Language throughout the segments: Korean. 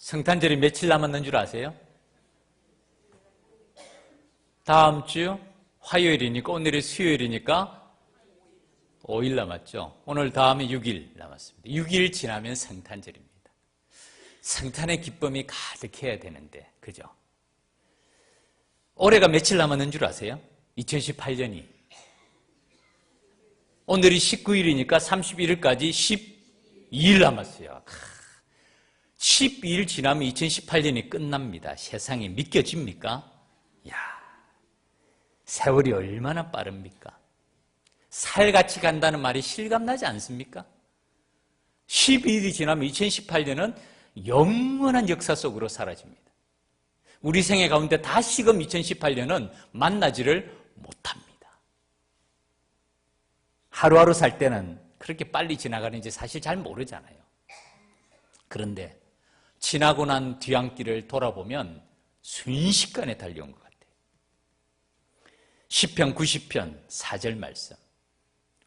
성탄절이 며칠 남았는 줄 아세요? 다음 주 화요일이니까 오늘이 수요일이니까 5일 남았죠. 오늘 다음에 6일 남았습니다. 6일 지나면 성탄절입니다. 성탄의 기쁨이 가득해야 되는데, 그죠? 올해가 며칠 남았는 줄 아세요? 2018년이. 오늘이 19일이니까 31일까지 12일 남았어요. 12일 지나면 2018년이 끝납니다. 세상에 믿겨집니까? 야, 세월이 얼마나 빠릅니까? 살같이 간다는 말이 실감나지 않습니까? 12일이 지나면 2018년은 영원한 역사 속으로 사라집니다. 우리 생애 가운데 다시금 2018년은 만나지를 못합니다. 하루하루 살 때는 그렇게 빨리 지나가는지 사실 잘 모르잖아요. 그런데 지나고 난 뒤안길을 돌아보면 순식간에 달려온 것 같아요. 시편 90편 4절 말씀.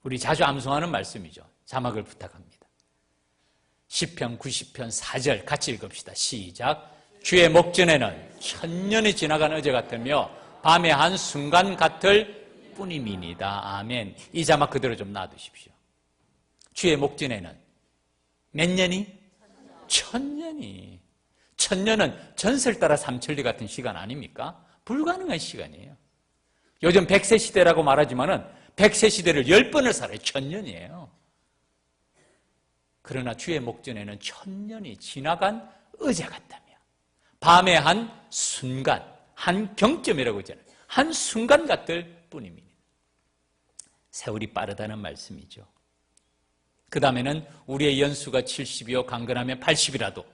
우리 자주 암송하는 말씀이죠. 자막을 부탁합니다. 시편 90편 4절 같이 읽읍시다. 시작. 주의 목전에는 천년이 지나간 어제 같으며 밤의 한 순간 같을 뿐임이니다. 아멘. 이 자막 그대로 좀 놔두십시오. 주의 목전에는 몇 년이? 천년이. 천년은 전설 따라 삼천리 같은 시간 아닙니까? 불가능한 시간이에요. 요즘 100세 시대라고 말하지만은 100세 시대를 10번을 살아요. 천년이에요. 그러나 주의 목전에는 천년이 지나간 어제 같다며. 밤의 한 순간, 한 경점이라고 하잖아요. 한 순간 같을 뿐입니다. 세월이 빠르다는 말씀이죠. 그 다음에는 우리의 연수가 70이요 강건하면 80이라도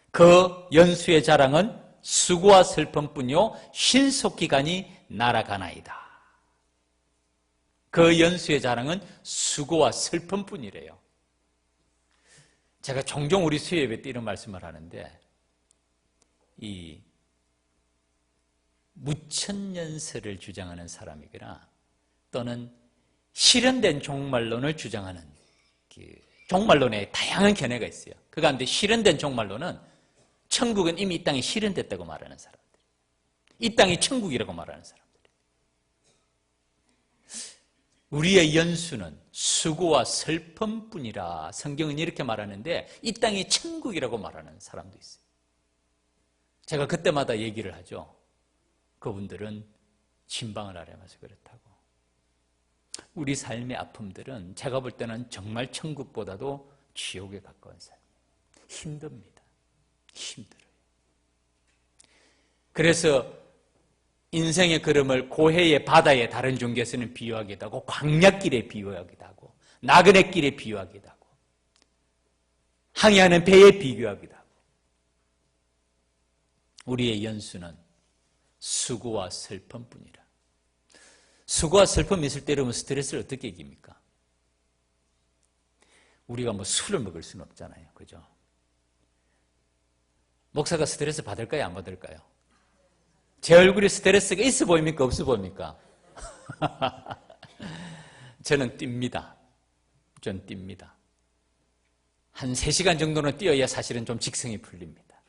그 연수의 자랑은 수고와 슬픔뿐이요 신속히 가니 날아가나이다. 그 연수의 자랑은 수고와 슬픔뿐이래요. 제가 종종 우리 수요예배 때 이런 말씀을 하는데 이 무천년설을 주장하는 사람이거나 또는 실현된 종말론을 주장하는 종말론에 다양한 견해가 있어요. 그 가운데 실현된 종말론은 천국은 이미 이 땅에 실현됐다고 말하는 사람들, 이 땅이 천국이라고 말하는 사람들. 우리의 연수는 수고와 슬픔뿐이라 성경은 이렇게 말하는데 이 땅이 천국이라고 말하는 사람도 있어요. 제가 그때마다 얘기를 하죠. 그분들은 진방을 아뢰면서 그렇다고. 우리 삶의 아픔들은 제가 볼 때는 정말 천국보다도 지옥에 가까운 삶이에요. 힘듭니다. 힘들어요. 그래서 인생의 걸음을 고해의 바다에 다른 종교에서는 비유하기도 하고 광야길에 비유하기도 하고 나그네 길에 비유하기도 하고 항해하는 배에 비유하기도 하고 우리의 연수는 수고와 슬픔뿐이라. 수고와 슬픔이 있을 때 여러분 스트레스를 어떻게 이깁니까? 우리가 뭐 술을 먹을 수는 없잖아요. 그죠? 목사가 스트레스 받을까요? 안 받을까요? 제 얼굴에 스트레스가 있어 보입니까? 없어 보입니까? 저는 뜁니다. 전 뜁니다. 한 3시간 정도는 뛰어야 사실은 좀 직성이 풀립니다.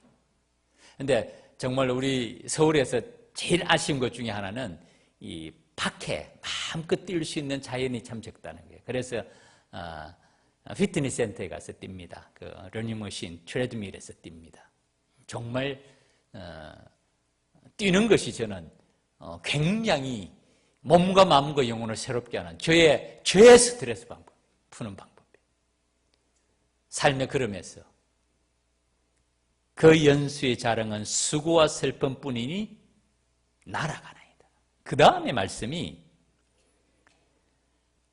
근데 정말 우리 서울에서 제일 아쉬운 것 중에 하나는 이 밖에 마음껏 뛸 수 있는 자연이 참 적다는 거예요. 그래서 피트니스 센터에 가서 뜁니다. 그 러닝머신, 트레드밀에서 뜁니다. 정말 뛰는 것이 저는 굉장히 몸과 마음과 영혼을 새롭게 하는 저의 스트레스 방법, 푸는 방법이에요. 삶의 걸음에서 그 연수의 자랑은 수고와 슬픔뿐이니 날아가나이다. 그 다음에 말씀이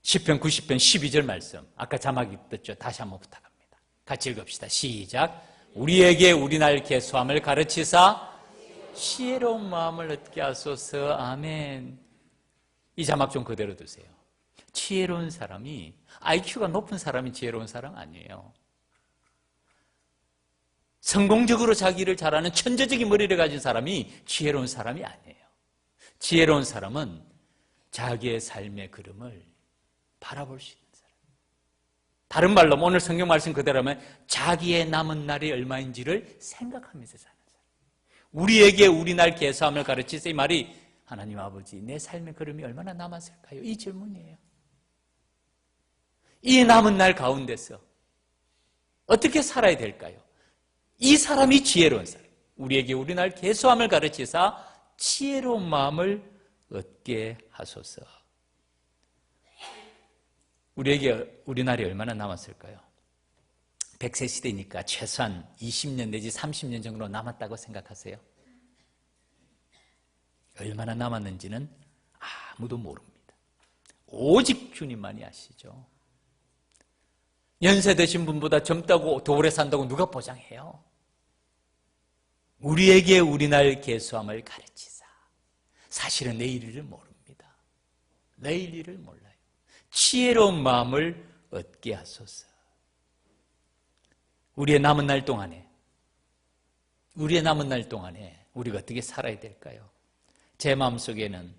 시편 90편 12절 말씀. 아까 자막이 떴죠. 다시 한번 부탁합니다. 같이 읽읍시다. 시작. 우리에게 우리날 계수함을 가르치사 지혜로운 마음을 얻게 하소서. 아멘. 이 자막 좀 그대로 두세요. 지혜로운 사람이 IQ가 높은 사람이 지혜로운 사람 아니에요. 성공적으로 자기를 잘하는 천재적인 머리를 가진 사람이 지혜로운 사람이 아니에요. 지혜로운 사람은 자기의 삶의 걸음을 바라볼 수 있는 사람. 다른 말로 오늘 성경 말씀 그대로면 자기의 남은 날이 얼마인지를 생각하면서 사는 사람. 우리에게 우리 날 계수함을 가르치세요. 이 말이 하나님 아버지 내 삶의 걸음이 얼마나 남았을까요? 이 질문이에요. 이 남은 날 가운데서 어떻게 살아야 될까요? 이 사람이 지혜로운 사람. 우리에게 우리 날 계수함을 가르치사 지혜로운 마음을 얻게 하소서. 우리에게 우리 날이 얼마나 남았을까요? 100세 시대니까 최소한 20년 내지 30년 정도 남았다고 생각하세요? 얼마나 남았는지는 아무도 모릅니다. 오직 주님만이 아시죠. 연세 드신 분보다 젊다고 더 오래 산다고 누가 보장해요? 우리에게 우리 날 계수함을 가르치사. 사실은 내일 일을 모릅니다. 내일 일을 몰라요. 지혜로운 마음을 얻게 하소서. 우리의 남은 날 동안에 우리가 어떻게 살아야 될까요? 제 마음속에는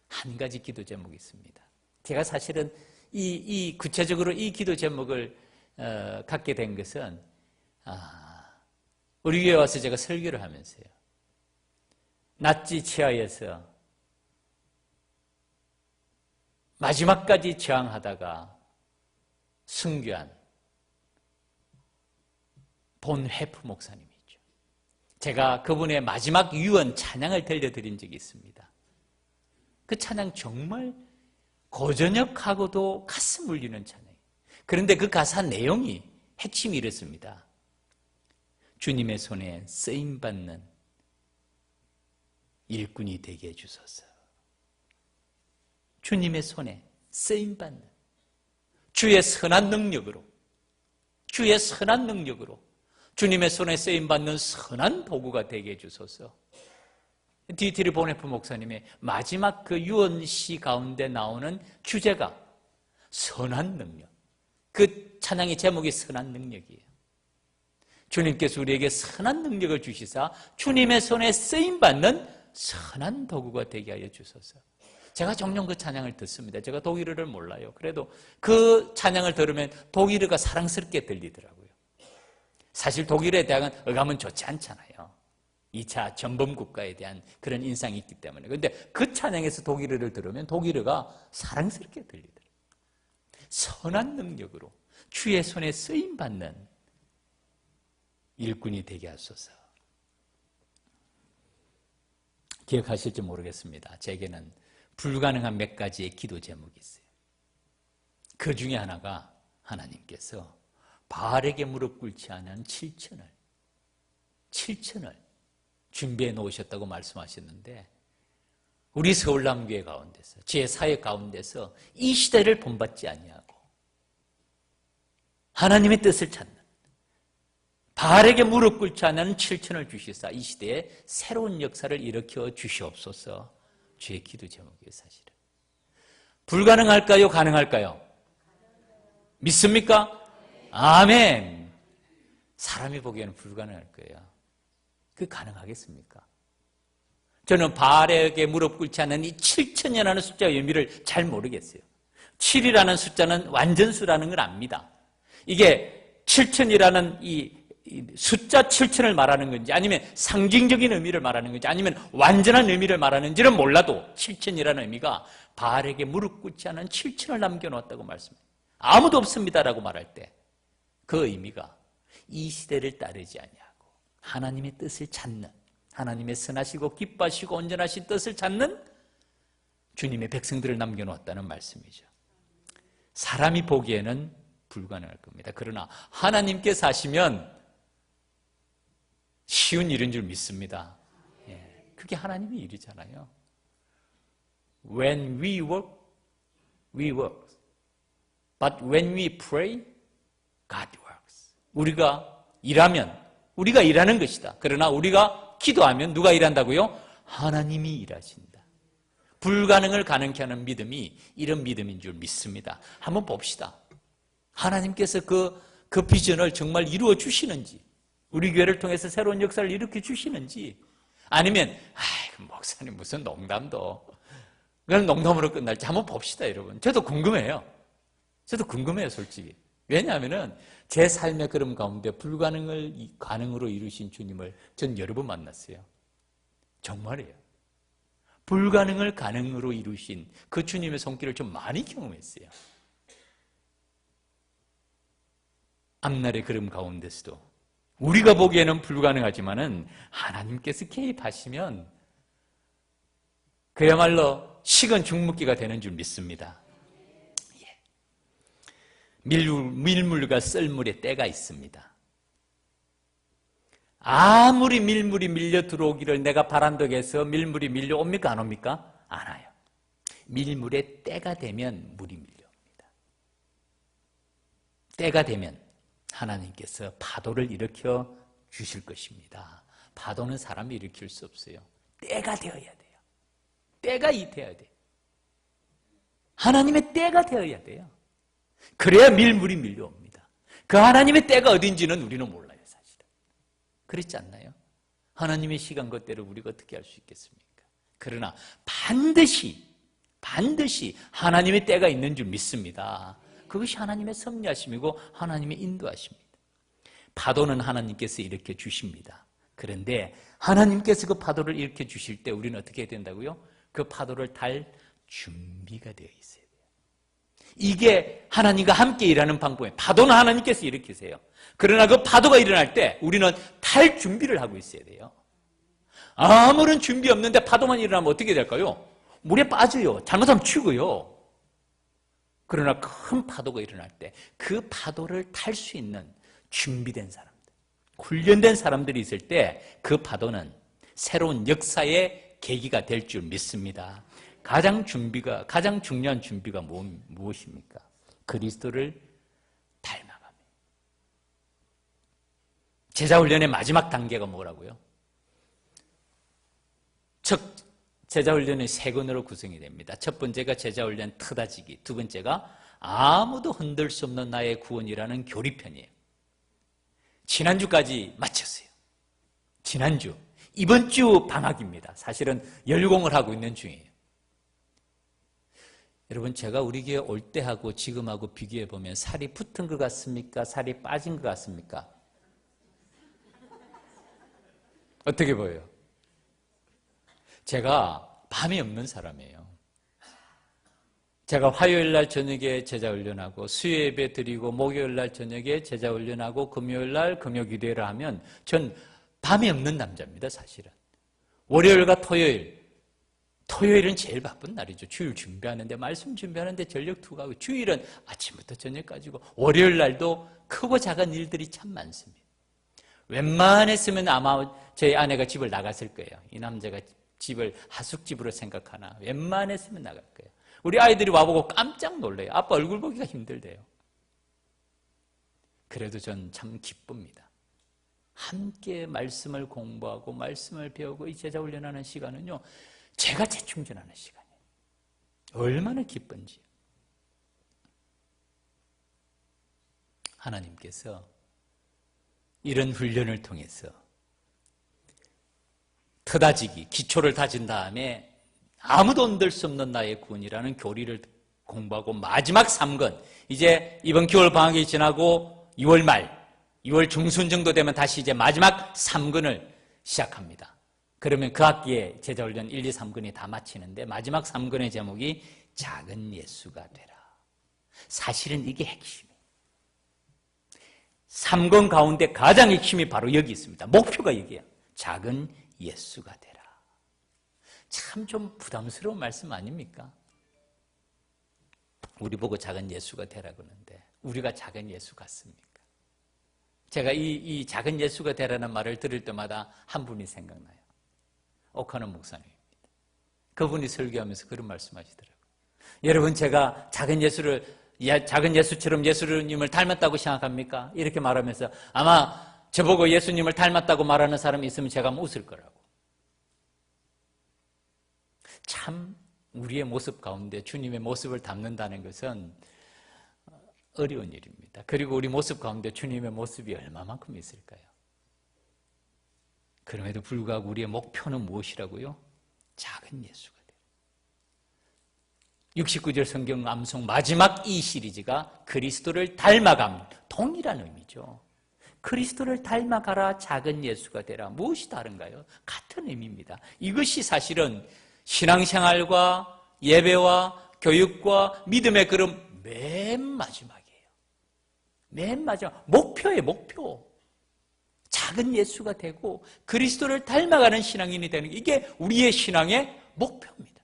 한 가지 기도 제목이 있습니다. 제가 사실은 구체적으로 이 기도 제목을 갖게 된 것은 우리 교회 와서 제가 설교를 하면서요. 나치 치하에서 마지막까지 저항하다가 순교한 본 회프 목사님이죠. 제가 그분의 마지막 유언 찬양을 들려드린 적이 있습니다. 그 찬양 정말 고저녁하고도 가슴 울리는 찬양이에요. 그런데 그 가사 내용이 핵심이 이렇습니다. 주님의 손에 쓰임받는 일꾼이 되게 해주소서. 주님의 손에 쓰임받는 주의 선한 능력으로 주님의 손에 쓰임받는 선한 도구가 되게 해주소서. 디트리 보네프 목사님의 마지막 그 유언시 가운데 나오는 주제가 선한 능력. 그 찬양의 제목이 선한 능력이에요. 주님께서 우리에게 선한 능력을 주시사 주님의 손에 쓰임받는 선한 도구가 되게 하여 주소서. 제가 종종 그 찬양을 듣습니다. 제가 독일어를 몰라요. 그래도 그 찬양을 들으면 독일어가 사랑스럽게 들리더라고요. 사실 독일어에 대한 어감은 좋지 않잖아요. 2차 전범 국가에 대한 그런 인상이 있기 때문에. 그런데 그 찬양에서 독일어를 들으면 독일어가 사랑스럽게 들리더라고요. 선한 능력으로 주의 손에 쓰임받는 일꾼이 되게 하소서. 기억하실지 모르겠습니다. 제게는 불가능한 몇 가지의 기도 제목이 있어요. 그 중에 하나가 하나님께서 바알에게 무릎 꿇지 않은 7천을 준비해 놓으셨다고 말씀하셨는데 우리 서울남교회 가운데서 제4회 가운데서 이 시대를 본받지 아니하고 하나님의 뜻을 찾는 바알에게 무릎 꿇지 않은 7천을 주시사 이 시대에 새로운 역사를 일으켜 주시옵소서. 주의 기도 제목이에요. 사실은 불가능할까요? 가능할까요? 믿습니까? 아멘. 사람이 보기에는 불가능할 거예요. 그 가능하겠습니까? 저는 바알에게 무릎 꿇지 않는 이 7천이라는 숫자의 의미를 잘 모르겠어요. 7이라는 숫자는 완전수라는 걸 압니다. 이게 7천이라는 이 숫자 7천을 말하는 건지 아니면 상징적인 의미를 말하는 건지 아니면 완전한 의미를 말하는지는 몰라도 7천이라는 의미가 바알에게 무릎 꿇지 않은 7천을 남겨놓았다고 말씀해요. 아무도 없습니다라고 말할 때 그 의미가 이 시대를 따르지 아니하고 하나님의 뜻을 찾는 하나님의 선하시고 기뻐하시고 온전하신 뜻을 찾는 주님의 백성들을 남겨놓았다는 말씀이죠. 사람이 보기에는 불가능할 겁니다. 그러나 하나님께서 하시면 쉬운 일인 줄 믿습니다. 그게 하나님의 일이잖아요. When we work, we work. But when we pray, God works. 우리가 일하면 우리가 일하는 것이다. 그러나 우리가 기도하면 누가 일한다고요? 하나님이 일하신다. 불가능을 가능케 하는 믿음이 이런 믿음인 줄 믿습니다. 한번 봅시다. 하나님께서 그 비전을 정말 이루어 주시는지 우리 교회를 통해서 새로운 역사를 일으켜 주시는지 아니면 목사님 무슨 농담도 그냥 농담으로 끝날지 한번 봅시다. 여러분 저도 궁금해요. 솔직히 왜냐하면 제 삶의 걸음 가운데 불가능을 가능으로 이루신 주님을 전 여러 번 만났어요. 정말이에요. 불가능을 가능으로 이루신 그 주님의 손길을 좀 많이 경험했어요. 앞날의 걸음 가운데서도 우리가 보기에는 불가능하지만은 하나님께서 개입하시면 그야말로 식은 죽먹기가 되는 줄 믿습니다. 밀물과 썰물의 때가 있습니다. 아무리 밀물이 밀려 들어오기를 내가 바란다고 밀물이 밀려옵니까? 안 옵니까? 안 와요. 밀물의 때가 되면 물이 밀려옵니다. 때가 되면 하나님께서 파도를 일으켜 주실 것입니다. 파도는 사람이 일으킬 수 없어요. 때가 되어야 돼요. 때가 돼야 돼요. 하나님의 때가 되어야 돼요. 그래야 밀물이 밀려옵니다. 그 하나님의 때가 어딘지는 우리는 몰라요, 사실은. 그렇지 않나요? 하나님의 시간과 때를 우리가 어떻게 알 수 있겠습니까? 그러나 반드시 하나님의 때가 있는 줄 믿습니다. 그것이 하나님의 섭리하심이고 하나님의 인도하심입니다. 파도는 하나님께서 일으켜 주십니다. 그런데 하나님께서 그 파도를 일으켜 주실 때 우리는 어떻게 해야 된다고요? 그 파도를 탈 준비가 되어 있어요. 이게 하나님과 함께 일하는 방법이에요. 파도는 하나님께서 일으키세요. 그러나 그 파도가 일어날 때 우리는 탈 준비를 하고 있어야 돼요. 아무런 준비 없는데 파도만 일어나면 어떻게 될까요? 물에 빠져요. 잘못하면 죽어요. 그러나 큰 파도가 일어날 때 그 파도를 탈 수 있는 준비된 사람들, 훈련된 사람들이 있을 때 그 파도는 새로운 역사의 계기가 될 줄 믿습니다. 가장 중요한 준비가 무엇입니까? 그리스도를 닮아갑니다. 제자훈련의 마지막 단계가 뭐라고요? 제자훈련의 세 권으로 구성이 됩니다. 첫 번째가 제자훈련 터다지기, 두 번째가 아무도 흔들 수 없는 나의 구원이라는 교리편이에요. 지난주까지 마쳤어요. 지난주. 이번 주 방학입니다. 사실은 열공을 하고 있는 중이에요. 여러분, 제가 우리 교회 올 때하고 지금하고 비교해 보면 살이 붙은 것 같습니까? 살이 빠진 것 같습니까? 어떻게 보여요? 제가 밤이 없는 사람이에요. 제가 화요일 날 저녁에 제자훈련하고 수요예배 드리고 목요일 날 저녁에 제자훈련하고 금요일 날 금요기도회를 하면 전 밤이 없는 남자입니다, 사실은. 월요일과 토요일은 제일 바쁜 날이죠. 주일 준비하는데, 말씀 준비하는데 전력 투구하고, 주일은 아침부터 저녁까지고, 월요일 날도 크고 작은 일들이 참 많습니다. 웬만했으면 아마 저희 아내가 집을 나갔을 거예요. 이 남자가 집을 하숙집으로 생각하나. 웬만했으면 나갈 거예요. 우리 아이들이 와보고 깜짝 놀래요. 아빠 얼굴 보기가 힘들대요. 그래도 전 참 기쁩니다. 함께 말씀을 공부하고 말씀을 배우고 이 제자훈련하는 시간은요, 제가 재충전하는 시간이에요. 얼마나 기쁜지. 하나님께서 이런 훈련을 통해서 터다지기, 기초를 다진 다음에 아무도 흔들 수 없는 나의 구원이라는 교리를 공부하고 마지막 3권, 이제 이번 겨울 방학이 지나고 6월 말, 6월 중순 정도 되면 다시 이제 마지막 3권을 시작합니다. 그러면 그 학기에 제자훈련 1, 2, 3권이 다 마치는데 마지막 3권의 제목이 작은 예수가 되라. 사실은 이게 핵심이에요. 3권 가운데 가장 핵심이 바로 여기 있습니다. 목표가 여기야. 작은 예수가 되라. 참 좀 부담스러운 말씀 아닙니까? 우리 보고 작은 예수가 되라 그러는데 우리가 작은 예수 같습니까? 제가 이 작은 예수가 되라는 말을 들을 때마다 한 분이 생각나요. 오카노 목사님입니다. 그분이 설교하면서 그런 말씀하시더라고요. 여러분, 제가 작은 예수처럼 예수님을 닮았다고 생각합니까? 이렇게 말하면서 아마 저보고 예수님을 닮았다고 말하는 사람이 있으면 제가 웃을 거라고. 참 우리의 모습 가운데 주님의 모습을 담는다는 것은 어려운 일입니다. 그리고 우리 모습 가운데 주님의 모습이 얼마만큼 있을까요? 그럼에도 불구하고 우리의 목표는 무엇이라고요? 작은 예수가 돼요. 69절 성경 암송 마지막 이 시리즈가 그리스도를 닮아감, 동일한 의미죠. 그리스도를 닮아가라, 작은 예수가 되라. 무엇이 다른가요? 같은 의미입니다. 이것이 사실은 신앙생활과 예배와 교육과 믿음의 걸음 맨 마지막이에요. 맨 마지막 목표예요. 목표. 작은 예수가 되고 그리스도를 닮아가는 신앙인이 되는 게 이게 우리의 신앙의 목표입니다.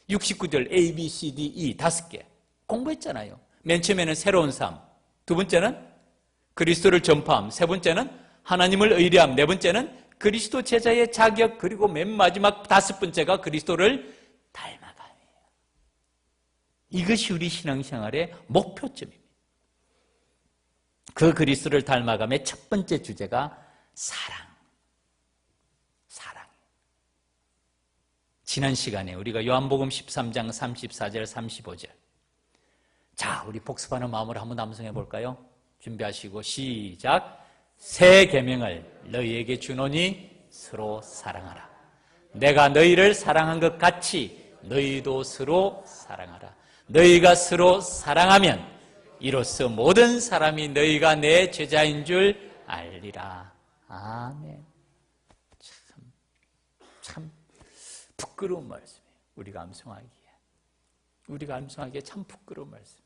69절 A, B, C, D, E 5개 공부했잖아요. 맨 처음에는 새로운 삶, 두 번째는 그리스도를 전파함, 세 번째는 하나님을 의뢰함, 네 번째는 그리스도 제자의 자격, 그리고 맨 마지막 5번째가 그리스도를 닮아감이에요. 이것이 우리 신앙생활의 목표점입니다. 그 그리스도를 닮아감의 첫 번째 주제가 사랑. 지난 시간에 우리가 요한복음 13장 34절 35절 자, 우리 복습하는 마음으로 한번 암송해 볼까요? 준비하시고 시작. 새 계명을 너희에게 주노니 서로 사랑하라. 내가 너희를 사랑한 것 같이 너희도 서로 사랑하라. 너희가 서로 사랑하면 이로써 모든 사람이 너희가 내 제자인 줄 알리라. 아멘. 참 부끄러운 말씀이에요. 우리가 암송하기에 참 부끄러운 말씀이에요.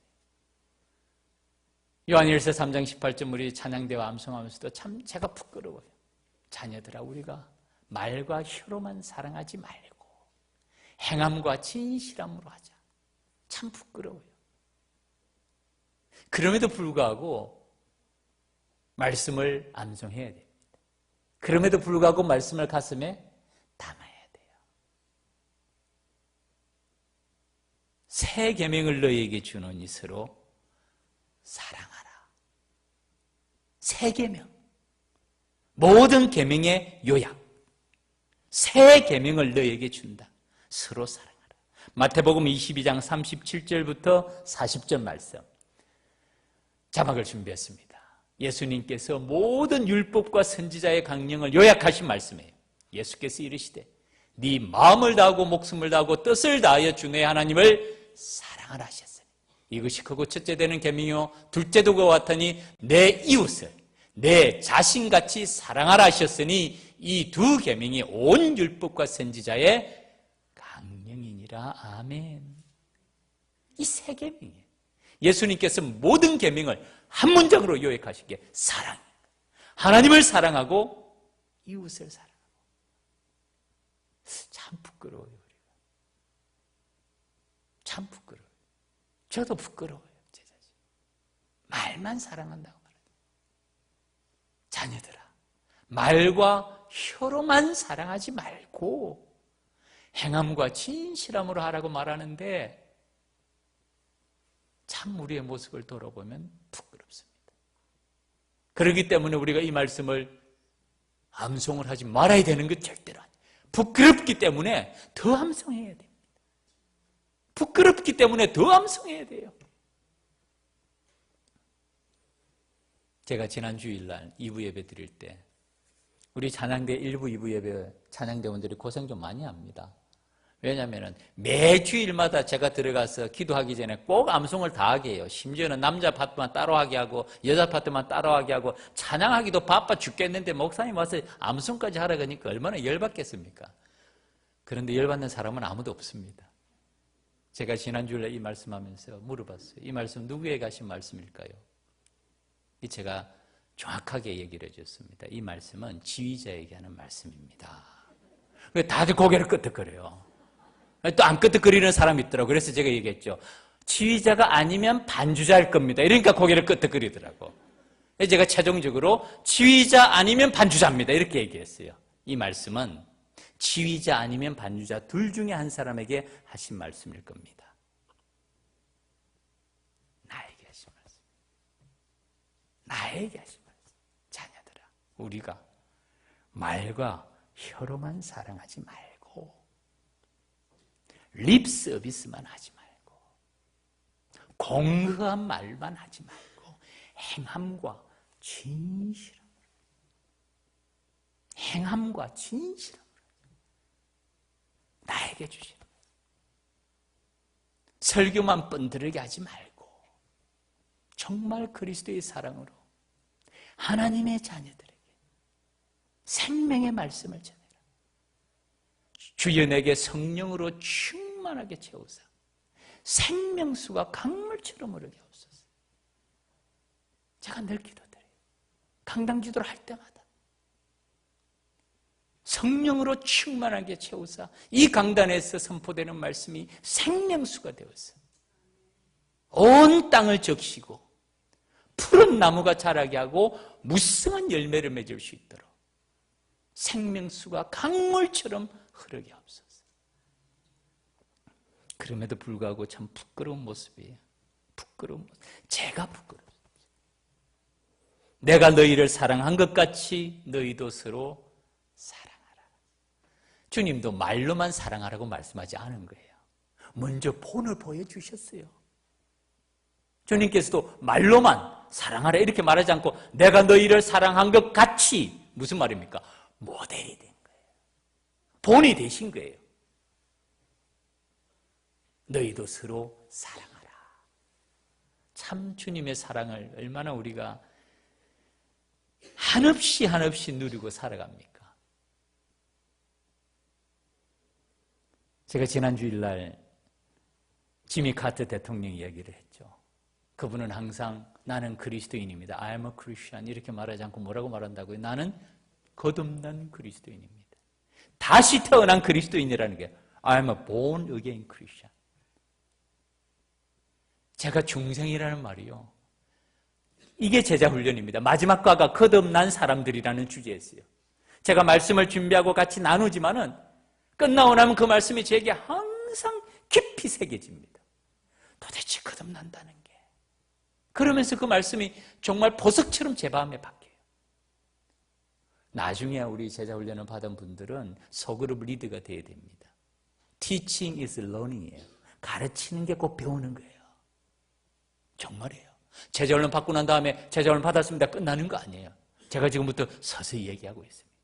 요한일서 3장 18절 우리 찬양대와 암송하면서도 참 제가 부끄러워요. 자녀들아, 우리가 말과 혀로만 사랑하지 말고 행함과 진실함으로 하자. 참 부끄러워요. 그럼에도 불구하고 말씀을 암송해야 됩니다. 그럼에도 불구하고 말씀을 가슴에 담아야 돼요. 새 계명을 너희에게 주노니 서로 사랑하라. 새 계명, 모든 계명의 요약, 새 계명을 너희에게 준다. 서로 사랑하라. 마태복음 22장 37절부터 40절 말씀 자막을 준비했습니다. 예수님께서 모든 율법과 선지자의 강령을 요약하신 말씀이에요. 예수께서 이르시되 네 마음을 다하고 목숨을 다하고 뜻을 다하여 주 내 하나님을 사랑하라 하셨으니 이것이 크고 첫째 되는 계명이요 둘째도 그와 같으니 내 이웃을 내 자신같이 사랑하라 하셨으니 이 두 계명이 온 율법과 선지자의 강령이니라. 아멘. 이 세 계명이에요. 예수님께서 모든 계명을 한 문장으로 요약하시기에 사랑, 하나님을 사랑하고 이웃을 사랑하고. 참 부끄러워요. 우리가 참 부끄러워요. 저도 부끄러워요. 제 자신. 말만 사랑한다고 말해요. 자녀들아, 말과 혀로만 사랑하지 말고 행함과 진실함으로 하라고 말하는데 참 우리의 모습을 돌아보면 부끄럽습니다. 그렇기 때문에 우리가 이 말씀을 암송을 하지 말아야 되는 것 절대로 아니에요. 부끄럽기 때문에 더 암송해야 됩니다. 부끄럽기 때문에 더 암송해야 돼요. 제가 지난 주일날 2부 예배 드릴 때 우리 찬양대 1부, 2부 예배 찬양대원들이 고생 좀 많이 합니다. 왜냐하면 매주일마다 제가 들어가서 기도하기 전에 꼭 암송을 다 하게 해요. 심지어는 남자 파트만 따로 하게 하고 여자 파트만 따로 하게 하고 찬양하기도 바빠 죽겠는데 목사님 와서 암송까지 하라 그러니까 얼마나 열받겠습니까? 그런데 열받는 사람은 아무도 없습니다. 제가 지난주에 이 말씀하면서 물어봤어요. 이 말씀 누구에게 하신 말씀일까요? 제가 정확하게 얘기를 해줬습니다. 이 말씀은 지휘자에게 하는 말씀입니다. 다들 고개를 끄덕거려요. 또 안 끄덕거리는 사람이 있더라고요. 그래서 제가 얘기했죠. 지휘자가 아니면 반주자일 겁니다. 이러니까 고개를 끄덕거리더라고. 제가 최종적으로 지휘자 아니면 반주자입니다. 이렇게 얘기했어요. 이 말씀은 지휘자 아니면 반주자 둘 중에 한 사람에게 하신 말씀일 겁니다. 나에게 하신 말씀. 나에게 하신 말씀. 자녀들아, 우리가 말과 혀로만 사랑하지 말고 립 서비스만 하지 말고 공허한 말만 하지 말고 행함과 진실함으로 행함과 진실함으로 나에게 주시는 설교만 뻔드르게 하지 말고 정말 그리스도의 사랑으로 하나님의 자녀들에게 생명의 말씀을 전해라. 주여 내게 성령으로 충만하게 채우사 생명수가 강물처럼 흐르게 하옵소서. 제가 늘 기도드려요. 강당기도를 할 때마다 성령으로 충만하게 채우사 이 강단에서 선포되는 말씀이 생명수가 되어서 온 땅을 적시고 푸른 나무가 자라게 하고 무성한 열매를 맺을 수 있도록 생명수가 강물처럼 흐르게 하옵소서. 그럼에도 불구하고 참 부끄러운 모습이에요. 부끄러운 모습. 제가 부끄러워요. 내가 너희를 사랑한 것 같이 너희도 서로 사랑하라. 주님도 말로만 사랑하라고 말씀하지 않은 거예요. 먼저 본을 보여주셨어요. 주님께서도 말로만 사랑하라 이렇게 말하지 않고 내가 너희를 사랑한 것 같이 무슨 말입니까? 모델이 된 거예요. 본이 되신 거예요. 너희도 서로 사랑하라. 참 주님의 사랑을 얼마나 우리가 한없이 누리고 살아갑니까? 제가 지난 주일날 지미 카터 대통령 이야기를 했죠. 그분은 항상 나는 그리스도인입니다. I am a Christian 이렇게 말하지 않고 뭐라고 말한다고요? 나는 거듭난 그리스도인입니다. 다시 태어난 그리스도인이라는 게 I am a born again Christian. 제가 중생이라는 말이요. 이게 제자 훈련입니다. 마지막 과가 거듭난 사람들이라는 주제였어요. 제가 말씀을 준비하고 같이 나누지만은 끝나고 나면 그 말씀이 제게 항상 깊이 새겨집니다. 도대체 거듭난다는 게. 그러면서 그 말씀이 정말 보석처럼 제 마음에 박혀요. 나중에 우리 제자 훈련을 받은 분들은 소그룹 리더가 돼야 됩니다. Teaching is learning이에요. 가르치는 게 꼭 배우는 거예요. 정말이에요. 제자훈련 받고 난 다음에 제자훈련 받았습니다. 끝나는 거 아니에요. 제가 지금부터 서서히 얘기하고 있습니다.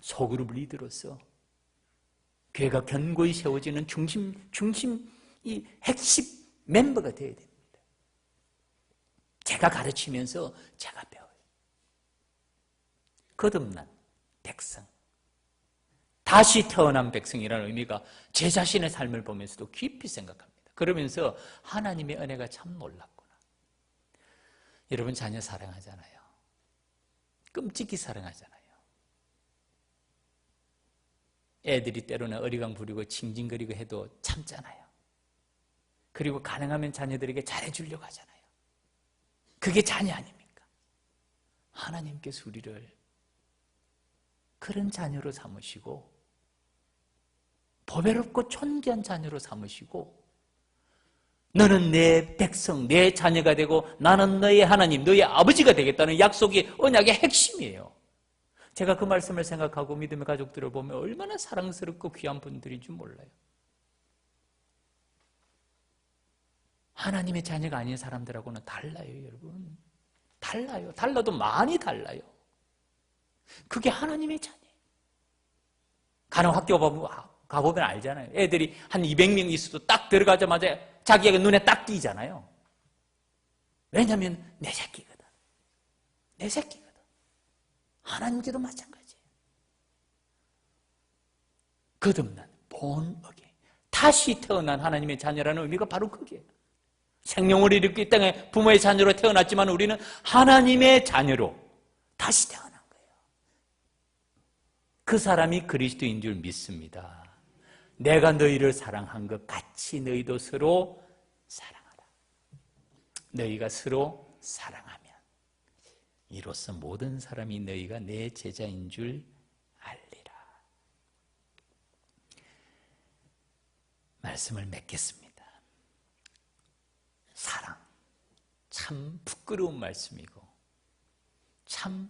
소그룹 리더로서 교회가 견고히 세워지는 이 핵심 멤버가 되어야 됩니다. 제가 가르치면서 제가 배워요. 거듭난 백성, 다시 태어난 백성이라는 의미가 제 자신의 삶을 보면서도 깊이 생각합니다. 그러면서 하나님의 은혜가 참 놀랍구나. 여러분 자녀 사랑하잖아요. 끔찍히 사랑하잖아요. 애들이 때로는 어리광 부리고 징징거리고 해도 참잖아요. 그리고 가능하면 자녀들에게 잘해주려고 하잖아요. 그게 자녀 아닙니까? 하나님께서 우리를 그런 자녀로 삼으시고 보배롭고 존귀한 자녀로 삼으시고 너는 내 백성, 내 자녀가 되고 나는 너의 하나님, 너의 아버지가 되겠다는 약속이 언약의 핵심이에요. 제가 그 말씀을 생각하고 믿음의 가족들을 보면 얼마나 사랑스럽고 귀한 분들인지 몰라요. 하나님의 자녀가 아닌 사람들하고는 달라요, 여러분. 달라요. 달라도 많이 달라요. 그게 하나님의 자녀예요. 간호학교 가보면 알잖아요. 애들이 한 200명 있어도 딱 들어가자마자 자기가 눈에 딱 띄잖아요. 왜냐하면 내 새끼거든. 내 새끼거든. 하나님께도 마찬가지예요. 거듭난 born again. 다시 태어난 하나님의 자녀라는 의미가 바로 그게요. 생명을 일으키기 땅에 부모의 자녀로 태어났지만 우리는 하나님의 자녀로 다시 태어난 거예요. 그 사람이 그리스도인 줄 믿습니다. 내가 너희를 사랑한 것 같이 너희도 서로 사랑하라. 너희가 서로 사랑하면 이로써 모든 사람이 너희가 내 제자인 줄 알리라. 말씀을 맺겠습니다. 사랑, 참 부끄러운 말씀이고 참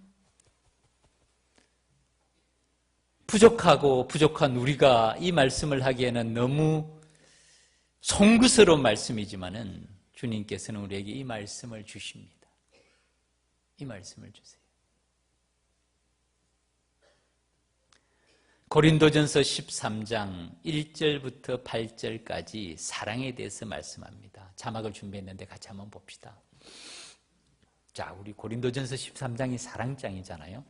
부족한 우리가 이 말씀을 하기에는 너무 송구스러운 말씀이지만은 주님께서는 우리에게 이 말씀을 주십니다. 이 말씀을 주세요. 고린도전서 13장 1절부터 8절까지 사랑에 대해서 말씀합니다. 자막을 준비했는데 같이 한번 봅시다. 자, 우리 고린도전서 13장이 사랑장이잖아요.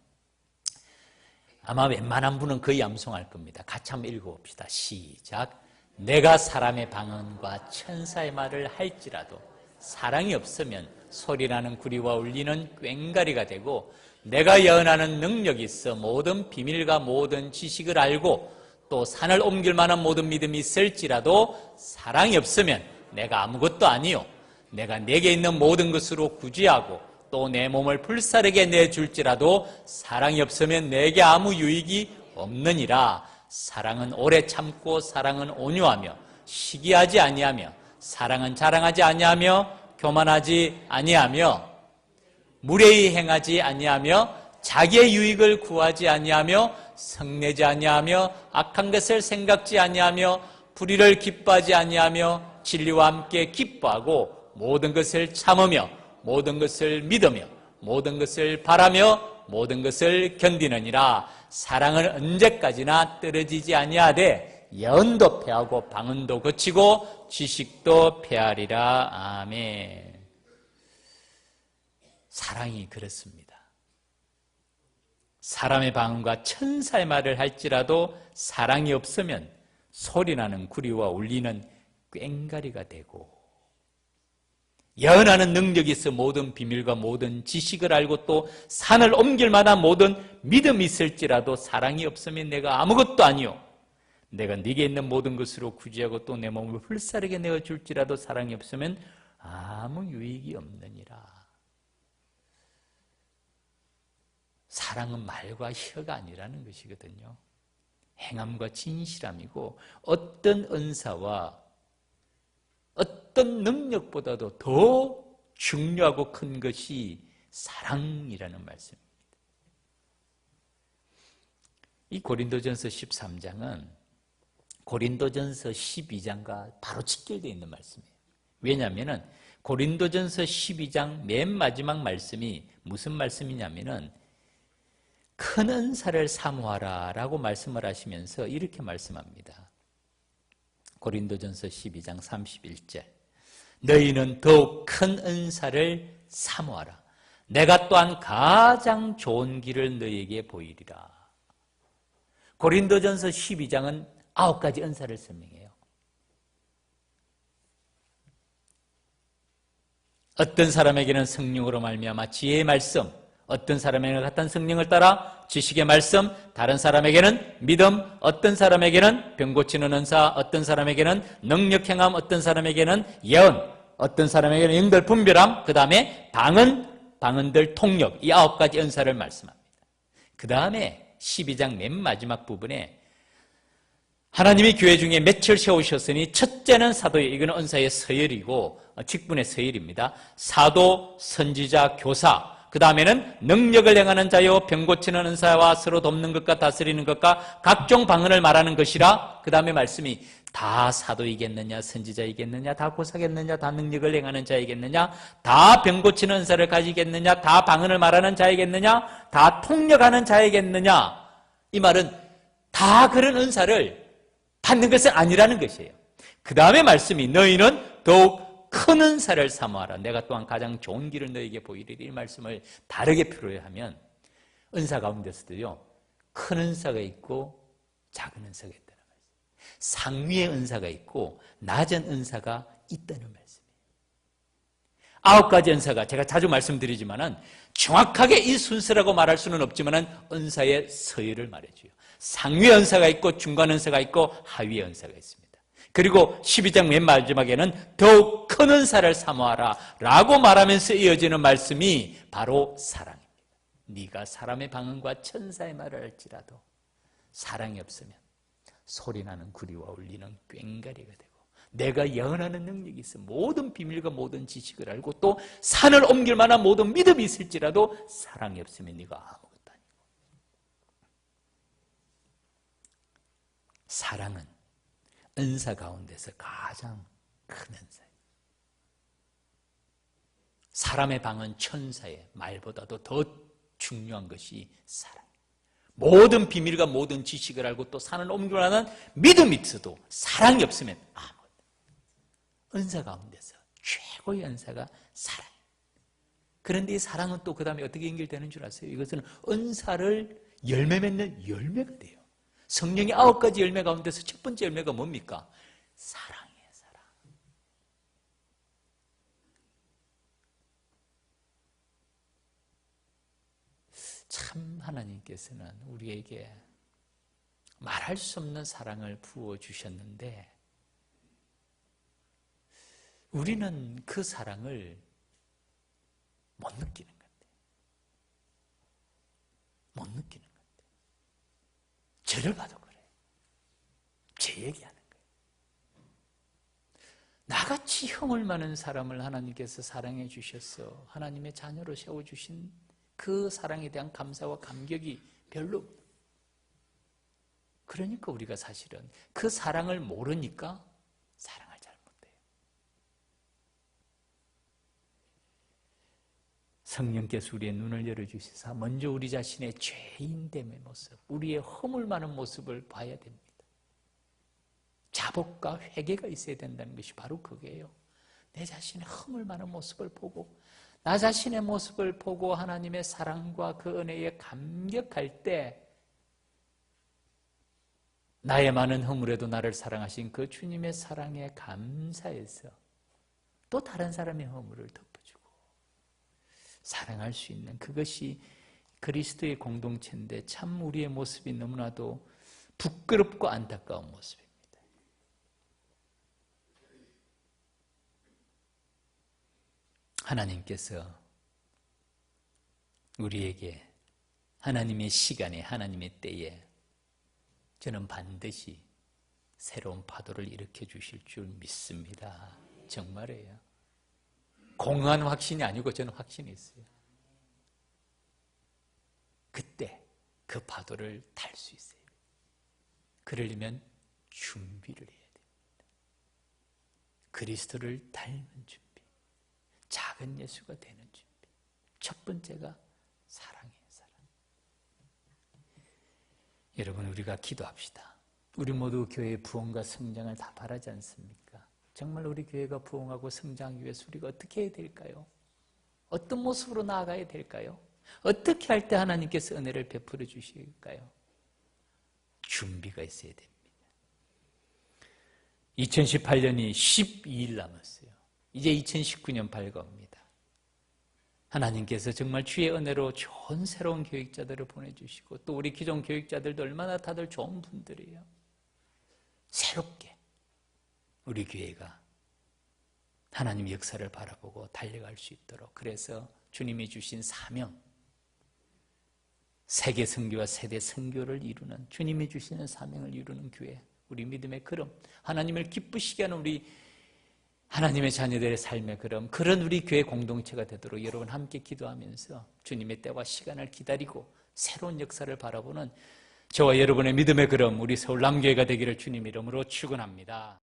아마 웬만한 분은 거의 암송할 겁니다. 같이 한번 읽어봅시다. 시작. 내가 사람의 방언과 천사의 말을 할지라도 사랑이 없으면 소리나는 구리와 울리는 꽹과리가 되고, 내가 예언하는 능력이 있어 모든 비밀과 모든 지식을 알고 또 산을 옮길 만한 모든 믿음이 있을지라도 사랑이 없으면 내가 아무것도 아니요, 내가 내게 있는 모든 것으로 구제하고 또 내 몸을 불사르게 내줄지라도 사랑이 없으면 내게 아무 유익이 없느니라. 사랑은 오래 참고 사랑은 온유하며 시기하지 아니하며 사랑은 자랑하지 아니하며 교만하지 아니하며 무례히 행하지 아니하며 자기의 유익을 구하지 아니하며 성내지 아니하며 악한 것을 생각지 아니하며 불의를 기뻐하지 아니하며 진리와 함께 기뻐하고 모든 것을 참으며 모든 것을 믿으며 모든 것을 바라며 모든 것을 견디느니라. 사랑은 언제까지나 떨어지지 아니하되 예언도 패하고 방언도 거치고 지식도 패하리라. 아멘. 사랑이 그렇습니다. 사람의 방언과 천사의 말을 할지라도 사랑이 없으면 소리나는 구리와 울리는 꽹과리가 되고, 예언하는 능력이 있어 모든 비밀과 모든 지식을 알고 또 산을 옮길 만한 모든 믿음이 있을지라도 사랑이 없으면 내가 아무것도 아니요, 내가 네게 있는 모든 것으로 구제하고 또 내 몸을 불사르게 내어줄지라도 사랑이 없으면 아무 유익이 없느니라. 사랑은 말과 혀가 아니라는 것이거든요. 행함과 진실함이고, 어떤 은사와 어떤 능력보다도 더 중요하고 큰 것이 사랑이라는 말씀입니다. 이 고린도전서 13장은 고린도전서 12장과 바로 직결되어 있는 말씀이에요. 왜냐하면 고린도전서 12장 맨 마지막 말씀이 무슨 말씀이냐면은 큰 은사를 사모하라 라고 말씀을 하시면서 이렇게 말씀합니다. 고린도전서 12장 31절. 너희는 더욱 큰 은사를 사모하라. 내가 또한 가장 좋은 길을 너희에게 보이리라. 고린도전서 12장은 9가지 은사를 설명해요. 어떤 사람에게는 성령으로 말미암아 지혜의 말씀, 어떤 사람에게는 같은 성령을 따라 지식의 말씀, 다른 사람에게는 믿음, 어떤 사람에게는 병 고치는 은사, 어떤 사람에게는 능력 행함, 어떤 사람에게는 예언, 어떤 사람에게는 영들 분별함, 그 다음에 방언들 통역, 이 9가지 은사를 말씀합니다. 그 다음에 12장 맨 마지막 부분에 하나님이 교회 중에 맺혀를 세우셨으니 첫째는 사도예요. 이거는 은사의 서열이고 직분의 서열입니다. 사도, 선지자, 교사, 그 다음에는 능력을 행하는 자요, 병 고치는 은사와 서로 돕는 것과 다스리는 것과 각종 방언을 말하는 것이라. 그 다음에 말씀이 다 사도이겠느냐, 선지자이겠느냐, 다 교사겠느냐, 다 능력을 행하는 자이겠느냐, 다 병 고치는 은사를 가지겠느냐, 다 방언을 말하는 자이겠느냐, 다 통역하는 자이겠느냐. 이 말은 다 그런 은사를 받는 것은 아니라는 것이에요. 그 다음에 말씀이 너희는 더욱 큰 은사를 사모하라. 내가 또한 가장 좋은 길을 너에게 보이리라. 이 말씀을 다르게 표현하면 은사 가운데서도요, 큰 은사가 있고 작은 은사가 있다는 말씀. 상위의 은사가 있고 낮은 은사가 있다는 말씀이에요. 9가지 은사가 제가 자주 말씀드리지만은 정확하게 이 순서라고 말할 수는 없지만은 은사의 서열을 말해줘요. 상위 은사가 있고 중간 은사가 있고 하위 은사가 있습니다. 그리고 12장 맨 마지막에는 더욱 큰 은사를 사모하라 라고 말하면서 이어지는 말씀이 바로 사랑입니다. 네가 사람의 방언과 천사의 말을 할지라도 사랑이 없으면 소리나는 구리와 울리는 꽹과리가 되고, 내가 예언하는 능력이 있어 모든 비밀과 모든 지식을 알고 또 산을 옮길 만한 모든 믿음이 있을지라도 사랑이 없으면 네가 아무것도 아니고. 사랑은 은사 가운데서 가장 큰 은사예요. 사람의 방언 천사의 말보다도 더 중요한 것이 사랑이에요. 모든 비밀과 모든 지식을 알고 또 산을 옮겨가는 믿음이 있어도 사랑이 없으면 아무것도. 은사 가운데서 최고의 은사가 사랑이에요. 그런데 이 사랑은 또 그 다음에 어떻게 연결되는 줄 아세요? 이것은 은사를 열매 맺는 열매가 돼요. 성령의 9가지 열매 가운데서 첫 번째 열매가 뭡니까? 사랑이에요. 사랑. 참 하나님께서는 우리에게 말할 수 없는 사랑을 부어주셨는데 우리는 그 사랑을 못 느끼는 것 같아요. 못 느끼는 것 같아요. 저를 봐도 그래요. 제 얘기하는 거예요. 나같이 형을 많은 사람을 하나님께서 사랑해 주셔서 하나님의 자녀로 세워주신 그 사랑에 대한 감사와 감격이 별로 없어요. 그러니까 우리가 사실은 그 사랑을 모르니까 사랑을 잘 못해요. 성령께서 우리의 눈을 열어주시사 먼저 우리 자신의 죄인됨의 모습, 우리의 허물 많은 모습을 봐야 됩니다. 자복과 회개가 있어야 된다는 것이 바로 그거예요. 내 자신의 허물 많은 모습을 보고 나 자신의 모습을 보고 하나님의 사랑과 그 은혜에 감격할 때 나의 많은 허물에도 나를 사랑하신 그 주님의 사랑에 감사해서 또 다른 사람의 허물을 덮어주고 사랑할 수 있는 그것이 그리스도의 공동체인데 참 우리의 모습이 너무나도 부끄럽고 안타까운 모습입니다. 하나님께서 우리에게 하나님의 시간에 하나님의 때에 저는 반드시 새로운 파도를 일으켜 주실 줄 믿습니다. 정말이에요. 공허한 확신이 아니고 저는 확신이 있어요. 그때 그 파도를 탈 수 있어요. 그러려면 준비를 해야 됩니다. 그리스도를 닮은 준비, 작은 예수가 되는 준비. 첫 번째가 사랑이에요. 사랑. 여러분 우리가 기도합시다. 우리 모두 교회의 부흥과 성장을 다 바라지 않습니까? 정말 우리 교회가 부흥하고 성장하기 위해서 우리가 어떻게 해야 될까요? 어떤 모습으로 나아가야 될까요? 어떻게 할 때 하나님께서 은혜를 베풀어 주실까요? 준비가 있어야 됩니다. 2018년이 12일 남았어요. 이제 2019년 밝아옵니다. 하나님께서 정말 주의 은혜로 좋은 새로운 교육자들을 보내주시고 또 우리 기존 교육자들도 얼마나 다들 좋은 분들이에요. 새롭게 우리 교회가 하나님 역사를 바라보고 달려갈 수 있도록 그래서 주님이 주신 사명 세계 선교와 세대 선교를 이루는 주님이 주시는 사명을 이루는 교회 우리 믿음의 걸음 하나님을 기쁘시게 하는 우리 하나님의 자녀들의 삶의 걸음 그런 우리 교회 공동체가 되도록 여러분 함께 기도하면서 주님의 때와 시간을 기다리고 새로운 역사를 바라보는 저와 여러분의 믿음의 걸음 우리 서울 남교회가 되기를 주님 이름으로 축원합니다.